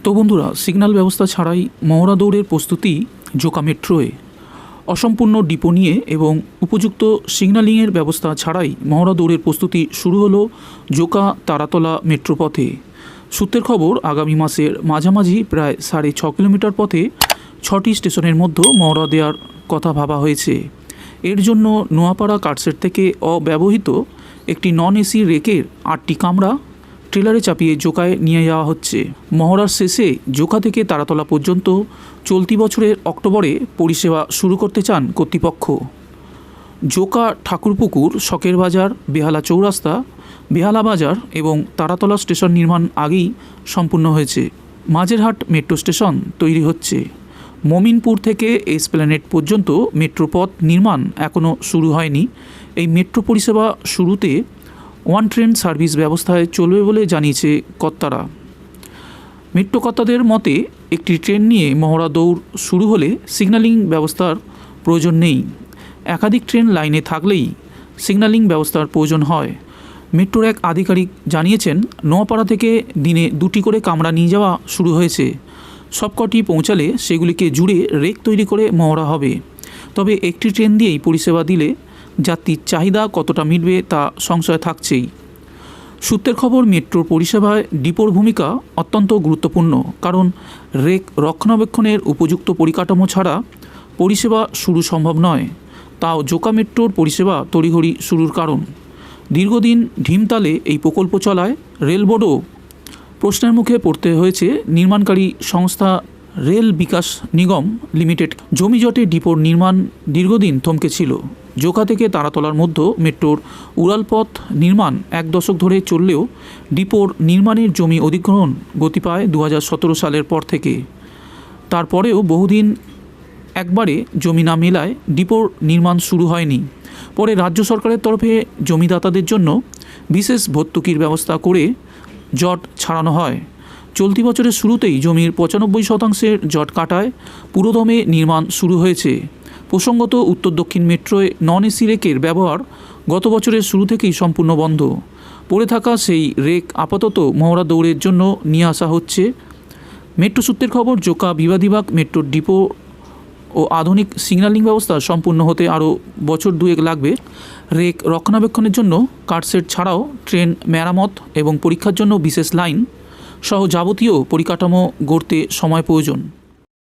তো বন্ধুরা, সিগন্যাল ব্যবস্থা ছাড়াই মহড়া দৌড়ের প্রস্তুতি জোকা মেট্রোয়ে। অসম্পূর্ণ ডিপো নিয়ে এবং উপযুক্ত সিগন্যালিংয়ের ব্যবস্থা ছাড়াই মহড়া দৌড়ের প্রস্তুতি শুরু হলো জোকা তারাতলা মেট্রো পথে। সূত্রের খবর, আগামী মাসের মাঝামাঝি প্রায় 6.5 কিলোমিটার পথে 6টি স্টেশনের মধ্যে মহড়া দেওয়ার কথা ভাবা হয়েছে। এর জন্য নোয়াপাড়া কাটসেট থেকে অব্যবহৃত একটি নন এসি রেকের 8টি কামরা ট্রেলারে চাপিয়ে জোকায় নিয়ে যাওয়া হচ্ছে। মহড়ার শেষে জোকা থেকে তারাতলা পর্যন্ত চলতি বছরের অক্টোবরে পরিষেবা শুরু করতে চান কর্তৃপক্ষ। জোকা ঠাকুরপুকুর, শখের বাজার, বেহালা চৌরাস্তা, বেহালা বাজার এবং তারাতলা স্টেশন নির্মাণ আগেই সম্পূর্ণ হয়েছে। মাঝেরহাট মেট্রো স্টেশন তৈরি হচ্ছে। মমিনপুর থেকে এসপ্ল্যানেড পর্যন্ত মেট্রো পথ নির্মাণ এখনও শুরু হয়নি। এই মেট্রো পরিষেবা শুরুতে ওয়ান ট্রেন সার্ভিস ব্যবস্থায় চলবে বলে জানিয়েছে কর্তারা। মেট্রো কর্তাদের মতে, একটি ট্রেন নিয়ে মহড়া দৌড় শুরু হলে সিগন্যালিং ব্যবস্থার প্রয়োজন নেই। একাধিক ট্রেন লাইনে থাকলেই সিগন্যালিং ব্যবস্থার প্রয়োজন হয়। মেট্রোর এক আধিকারিক জানিয়েছেন, নোয়াপাড়া থেকে দিনে 2টি করে কামরা নিয়ে যাওয়া শুরু হয়েছে। সবকটি পৌঁছালে সেগুলিকে জুড়ে রেক তৈরি করে মহড়া হবে। তবে একটি ট্রেন দিয়েই পরিষেবা দিলে যাত্রীর চাহিদা কতটা মিটবে তা সংশয় থাকছেই। সূত্রের খবর, মেট্রোর পরিষেবায় ডিপোর ভূমিকা অত্যন্ত গুরুত্বপূর্ণ, কারণ রেক রক্ষণাবেক্ষণের উপযুক্ত পরিকাঠামো ছাড়া পরিষেবা শুরু সম্ভব নয়। তাও জোকা মেট্রোর পরিষেবা তড়িঘড়ি শুরুর কারণ। দীর্ঘদিন ঢিমতালে এই প্রকল্প চলায় রেল বোর্ডও প্রশ্নের মুখে পড়তে হয়েছে। নির্মাণকারী সংস্থা রেল বিকাশ নিগম লিমিটেড জমিজটে ডিপোর নির্মাণ দীর্ঘদিন থমকে ছিল। জোকা থেকে তারাতলার মধ্যে মেট্রোর উড়ালপথ নির্মাণ 1 দশক ধরে চললেও ডিপোর নির্মাণের জমি অধিগ্রহণ গতি পায় 2017 সালের পর থেকে। তারপরেও বহুদিন একবারে জমি না মেলায় ডিপোর নির্মাণ শুরু হয়নি। পরে রাজ্য সরকারের তরফে জমিদাতাদের জন্য বিশেষ ভর্তুকির ব্যবস্থা করে জট ছাড়ানো হয়। চলতি বছরের শুরুতেই জমির 95% জট কাটায় পুরোদমে নির্মাণ শুরু হয়েছে। প্রসঙ্গত, উত্তর দক্ষিণ মেট্রোয় নন এসি রেকের ব্যবহার গত বছরের শুরু থেকেই সম্পূর্ণ বন্ধ। পড়ে থাকা সেই রেক আপাতত মহড়া দৌড়ের জন্য নিয়ে আসা হচ্ছে। মেট্রো সূত্রের খবর, জোকা বিবাদীবাগ মেট্রোর ডিপো ও আধুনিক সিগন্যালিং ব্যবস্থা সম্পূর্ণ হতে আরও বছর 2 লাগবে। রেক রক্ষণাবেক্ষণের জন্য কাটসেট ছাড়াও ট্রেন মেরামত এবং পরীক্ষার জন্য বিশেষ লাইন সহ যাবতীয় পরিকাঠামো গড়তে সময় প্রয়োজন।